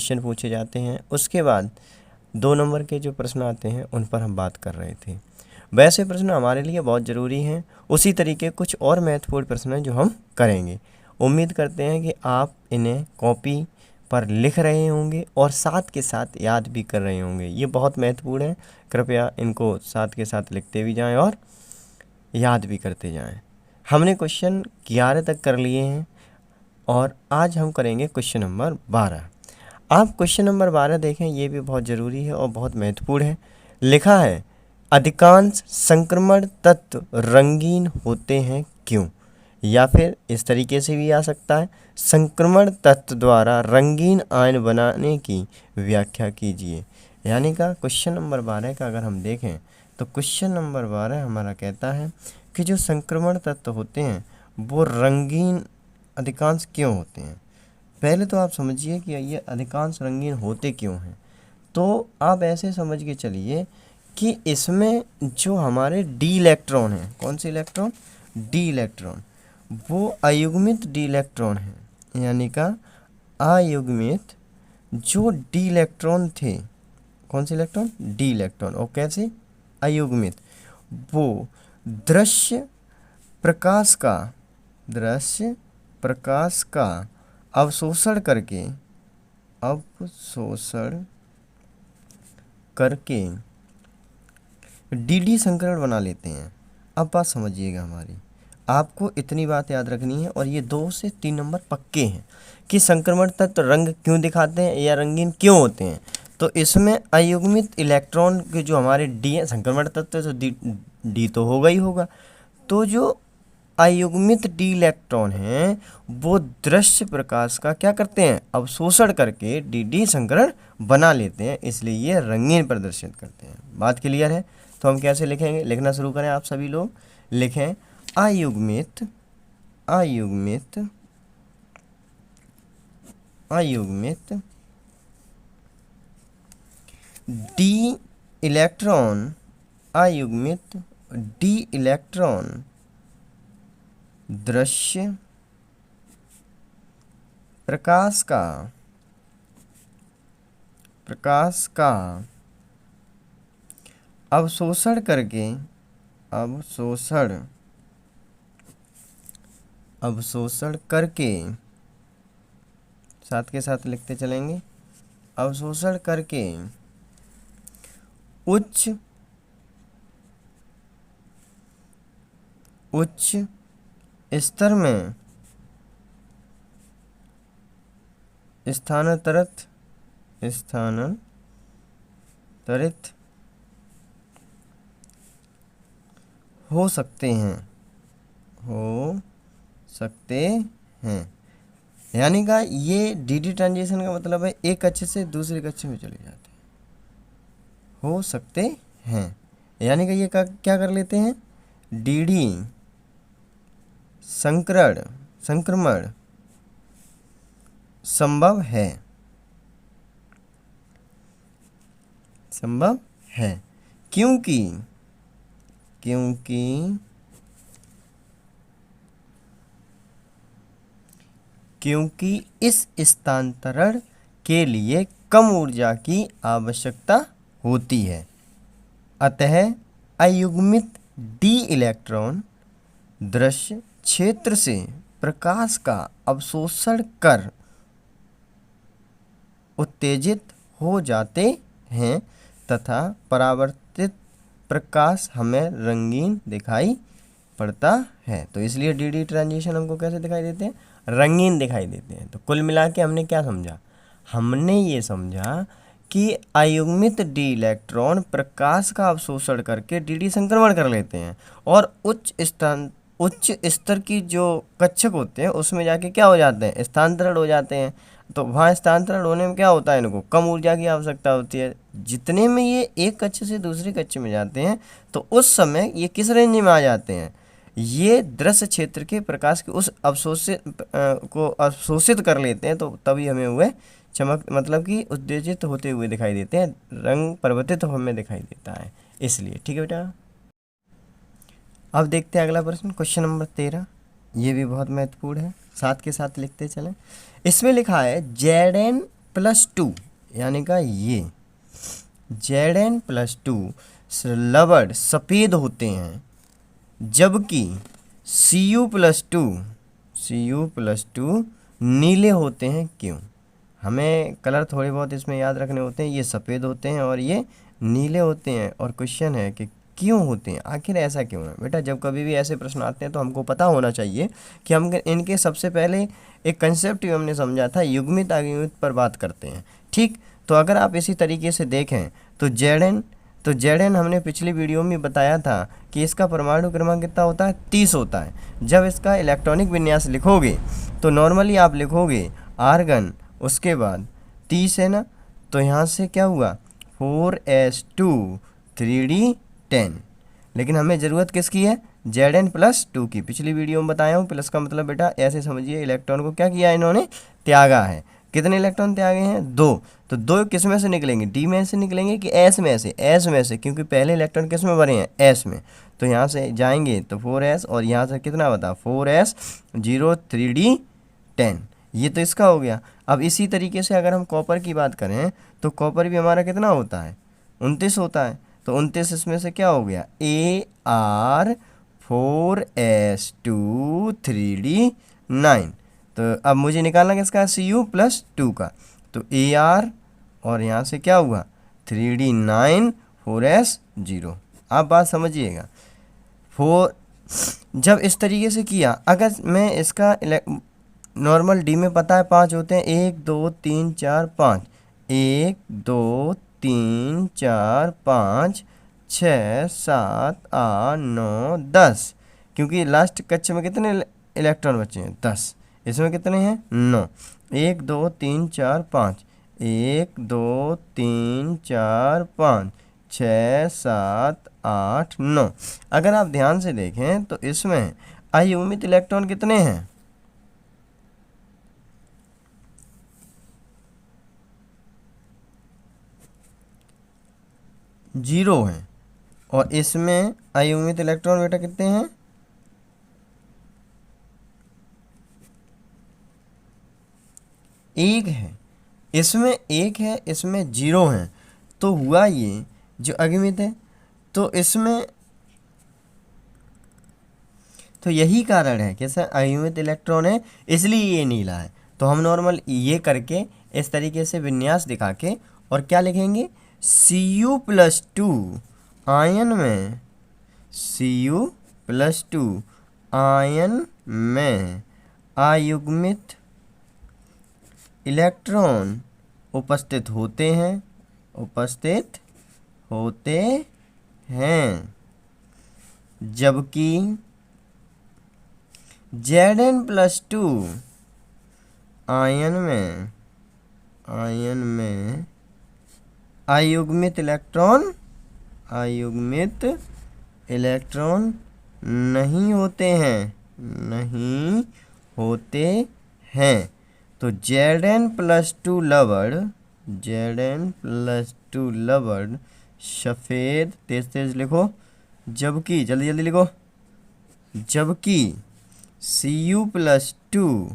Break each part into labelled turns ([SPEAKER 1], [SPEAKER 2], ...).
[SPEAKER 1] Question पूछे जाते हैं। उसके बाद 2 नंबर के जो प्रश्न आते हैं उन पर हम बात कर रहे थे। वैसे प्रश्न हमारे लिए बहुत ज़रूरी हैं। उसी तरीके कुछ और महत्वपूर्ण प्रश्न हैं जो हम करेंगे। उम्मीद करते हैं कि आप इन्हें कॉपी पर लिख रहे होंगे और साथ के साथ याद भी कर रहे होंगे। ये बहुत महत्वपूर्ण है, कृपया इनको साथ के साथ लिखते भी जाएं और याद भी करते जाएं। हमने क्वेश्चन 11 तक कर लिए हैं और आज हम करेंगे क्वेश्चन नंबर 12। आप क्वेश्चन नंबर 12 देखें, ये भी बहुत ज़रूरी है और बहुत महत्वपूर्ण है। लिखा है, अधिकांश संक्रमण तत्व रंगीन होते हैं क्यों? या फिर इस तरीके से भी आ सकता है, संक्रमण तत्व द्वारा रंगीन आयन बनाने की व्याख्या कीजिए। यानी का क्वेश्चन नंबर 12 का अगर हम देखें तो क्वेश्चन नंबर 12 हमारा कहता है कि जो संक्रमण तत्व होते हैं वो रंगीन अधिकांश क्यों होते हैं। पहले तो आप समझिए कि ये अधिकांश रंगीन होते क्यों हैं। तो आप ऐसे समझ के चलिए कि इसमें जो हमारे डी इलेक्ट्रॉन हैं, कौन से इलेक्ट्रॉन? डी इलेक्ट्रॉन, वो अयुग्मित डी इलेक्ट्रॉन हैं। यानी का अयुग्मित जो डी इलेक्ट्रॉन थे, कौन से इलेक्ट्रॉन? D electron. और कैसे? अयुग्मित। वो दृश्य प्रकाश का अवशोषण करके डी संकरण बना लेते हैं। अब बात समझिएगा हमारी, आपको इतनी बात याद रखनी है और ये 2 से 3 नंबर पक्के हैं कि संक्रमण तत्व रंग क्यों दिखाते हैं या रंगीन क्यों होते हैं। तो इसमें अयुग्मित इलेक्ट्रॉन के जो हमारे डी हैं, संक्रमण तत्व तो डी तो होगा ही होगा। तो जो अयुग्मित डी इलेक्ट्रॉन हैं वो दृश्य प्रकाश का क्या करते हैं? अवशोषण करके डी संकरण बना लेते हैं, इसलिए ये रंगीन प्रदर्शित करते हैं। बात क्लियर है? तो हम कैसे लिखेंगे? लिखना शुरू करें आप सभी लोग। लिखें, अयुग्मित डी इलेक्ट्रॉन दृश्य प्रकाश का अवशोषण करके साथ के साथ लिखते चलेंगे, अवशोषण करके उच्च स्तर में स्थानांतरित हो सकते हैं। यानी का ये डी ट्रांजिशन का मतलब है एक कक्ष से दूसरे कक्ष में चले जाते हैं, हो सकते हैं। यानी कि ये क्या कर लेते हैं? डी संक्रमण संभव है क्योंकि इस स्थानांतरण के लिए कम ऊर्जा की आवश्यकता होती है। अतः अयुग्मित डी इलेक्ट्रॉन दृश्य क्षेत्र से प्रकाश का अवशोषण कर उत्तेजित हो जाते हैं तथा परावर्तित प्रकाश हमें रंगीन दिखाई पड़ता है। तो इसलिए डी ट्रांजिशन हमको कैसे दिखाई देते हैं? रंगीन दिखाई देते हैं। तो कुल मिला के हमने क्या समझा? हमने ये समझा कि अयुग्मित डी इलेक्ट्रॉन प्रकाश का अवशोषण करके डी संक्रमण कर लेते हैं और उच्च स्तर की जो कक्षक होते हैं उसमें जाके क्या हो जाते हैं? स्थानांतरण हो जाते हैं। तो वहाँ स्थानांतरण होने में क्या होता है? इनको कम ऊर्जा की आवश्यकता होती है। जितने में ये एक कक्ष से दूसरी कक्ष में जाते हैं तो उस समय ये किस रेंज में आ जाते हैं? ये दृश्य क्षेत्र के प्रकाश के उस अवशोषित कर लेते हैं। तो तभी हमें हुए चमक, मतलब कि उत्तेजित होते हुए दिखाई देते हैं, रंग परिवर्तित हमें दिखाई देता है, इसलिए। ठीक है बेटा। अब देखते हैं अगला प्रश्न, क्वेश्चन नंबर 13। ये भी बहुत महत्वपूर्ण है, साथ के साथ लिखते चलें। इसमें लिखा है, Zn प्लस टू यानी का ये Zn+2 लवड सफ़ेद होते हैं, जबकि Cu+2 नीले होते हैं। क्यों? हमें कलर थोड़े बहुत इसमें याद रखने होते हैं। ये सफ़ेद होते हैं और ये नीले होते हैं, और क्वेश्चन है कि क्यों होते हैं, आखिर ऐसा क्यों है। बेटा जब कभी भी ऐसे प्रश्न आते हैं तो हमको पता होना चाहिए कि हम इनके सबसे पहले एक कंसेप्ट हमने समझा था, युग्मित अयुग्मित पर बात करते हैं। ठीक, तो अगर आप इसी तरीके से देखें तो Zn हमने पिछली वीडियो में बताया था कि इसका परमाणु क्रमांक कितना होता है, 30 होता है। जब इसका इलेक्ट्रॉनिक विन्यास लिखोगे तो नॉर्मली आप लिखोगे आर्गन, उसके बाद 30 है ना, तो यहाँ से क्या हुआ 4s2 3d10। लेकिन हमें ज़रूरत किसकी है, Zn+2 की। पिछली वीडियो में बताया हूँ, प्लस का मतलब बेटा ऐसे समझिए इलेक्ट्रॉन को क्या किया इन्होंने, त्यागा है। कितने इलेक्ट्रॉन त्यागे हैं, 2। तो 2 किस में से निकलेंगे, डी में से निकलेंगे कि एस में से, एस में से, क्योंकि पहले इलेक्ट्रॉन किस में भरे हैं, एस में। तो यहाँ से जाएंगे तो 4s, और यहाँ से कितना बता 4s 0 3d10, ये तो इसका हो गया। अब इसी तरीके से अगर हम कॉपर की बात करें तो कॉपर भी हमारा कितना होता है, 29 होता है। तो 29 इसमें से क्या हो गया, Ar4s2 3d9। तो अब मुझे निकालना किसका, Cu+2 का। तो Ar और यहाँ से क्या हुआ 3d9 4s0। आप बात समझिएगा। 4 जब इस तरीके से किया, अगर मैं इसका नॉर्मल डी में पता है 5 होते हैं, 1 2 3 4 5, 1 2 3 4 5 6 7 8 9 10, क्योंकि लास्ट कक्ष में कितने इलेक्ट्रॉन बचे हैं, 10। इसमें कितने हैं, 9। 1 2 3 4 5, 1 2 3 4 5 6 7 8 9। अगर आप ध्यान से देखें तो इसमें अयुग्मित इलेक्ट्रॉन कितने हैं, 0 हैं। और इसमें अयुग्मित इलेक्ट्रॉन बेटा कितने हैं, 1 है। इसमें 1 है, इसमें 0 है। तो हुआ ये जो अयुग्मित है, तो इसमें तो यही कारण है कि सर अयुग्मित इलेक्ट्रॉन है इसलिए ये नीला है। तो हम नॉर्मल ये करके इस तरीके से विन्यास दिखा के और क्या लिखेंगे, Cu+2 आयन में, Cu+2 आयन में अयुग्मित इलेक्ट्रॉन उपस्थित होते हैं, जबकि Zn+2 आयन में अयुग्मित इलेक्ट्रॉन नहीं होते हैं। तो Zn+2 लवड सफ़ेद, तेज लिखो, जबकि जल्दी जल्दी लिखो, जबकि Cu+2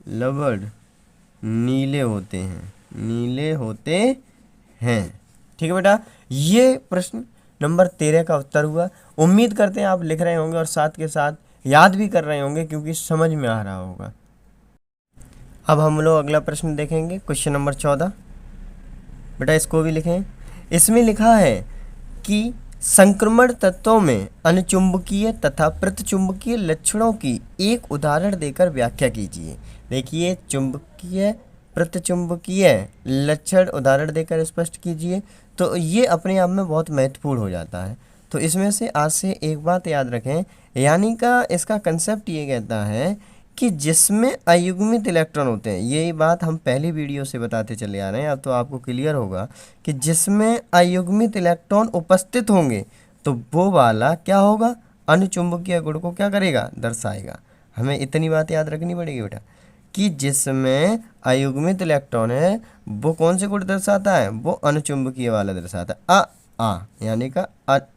[SPEAKER 1] लवड नीले होते हैं। ठीक है बेटा, ये प्रश्न नंबर 13 का उत्तर हुआ। उम्मीद करते हैं आप लिख रहे होंगे और साथ के साथ याद भी कर रहे होंगे, क्योंकि समझ में आ रहा होगा। अब हम लोग अगला प्रश्न देखेंगे, क्वेश्चन नंबर 14। बेटा इसको भी लिखें। इसमें लिखा है कि संक्रमण तत्वों में अनुचुंबकीय तथा प्रतिचुंबकीय लक्षणों की एक उदाहरण देकर व्याख्या कीजिए। देखिए, चुंबकीय प्रतिचुंबकीय लक्षण उदाहरण देकर स्पष्ट कीजिए। तो ये अपने आप में बहुत महत्वपूर्ण हो जाता है। तो इसमें से आज से एक बात याद रखें, यानी का इसका कंसेप्ट ये कहता है कि जिसमें अयुग्मित इलेक्ट्रॉन होते हैं, यही बात हम पहली वीडियो से बताते चले आ रहे हैं। अब तो आपको क्लियर होगा कि जिसमें अयुग्मित इलेक्ट्रॉन उपस्थित होंगे तो वो वाला क्या होगा, अनुचुंबकीय गुण को क्या करेगा, दर्शाएगा। हमें इतनी बात याद रखनी पड़ेगी बेटा कि जिसमें अयुग्मित इलेक्ट्रॉन है वो कौन से गुण दर्शाता है, वो अनुचुंबकीय वाला दर्शाता है। यानी का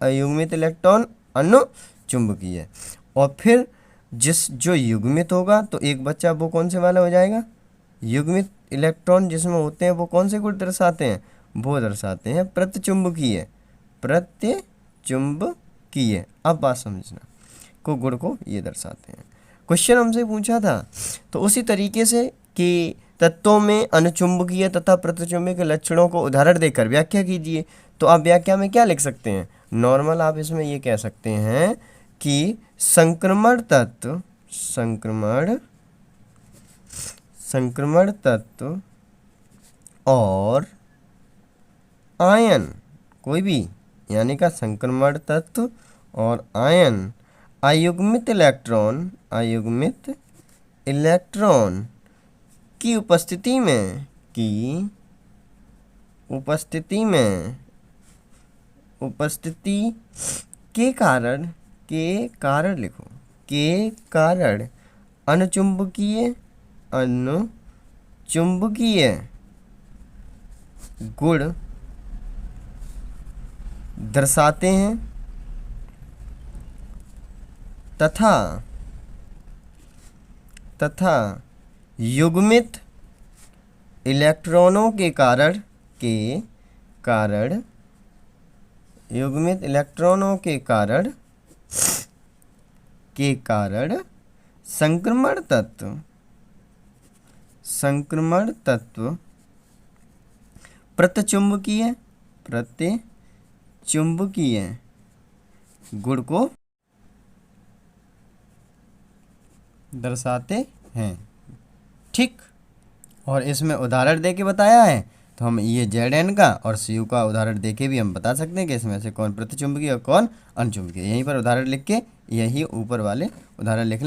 [SPEAKER 1] अयुग्मित इलेक्ट्रॉन अनुचुंबकीय। और फिर जो युग्मित होगा तो एक बच्चा वो कौन से वाला हो जाएगा, युग्मित इलेक्ट्रॉन जिसमें होते हैं वो कौन से गुण दर्शाते हैं, वो दर्शाते हैं प्रतिचुंबकीय, प्रतिचुंबकीय। अब बात समझना, को गुण को ये दर्शाते हैं। क्वेश्चन हमसे पूछा था तो उसी तरीके से कि तत्वों में अनुचुंबकीय तथा प्रतिचुंबकीय के लक्षणों को उदाहरण देकर व्याख्या कीजिए। तो आप व्याख्या में क्या लिख सकते हैं, नॉर्मल आप इसमें ये कह सकते हैं कि संक्रमण तत्व और आयन, कोई भी यानी का संक्रमण तत्व और आयन अयुग्मित इलेक्ट्रॉन की उपस्थिति के कारण लिखो, के कारण अनुचुंबकीय गुण दर्शाते हैं तथा युग्मित इलेक्ट्रॉनों के कारण संक्रमण तत्व प्रतिचुंबकीय गुण को दर्शाते हैं। ठीक, और इसमें उदाहरण देके बताया है तो हम ये Zn का और Cu का उदाहरण देके भी हम बता सकते हैं कि इसमें से कौन प्रतिचुंबकीय और कौन अनुचुंबकीय। यहीं पर उदाहरण लिख के यही ऊपर वाले उदाहरण लिख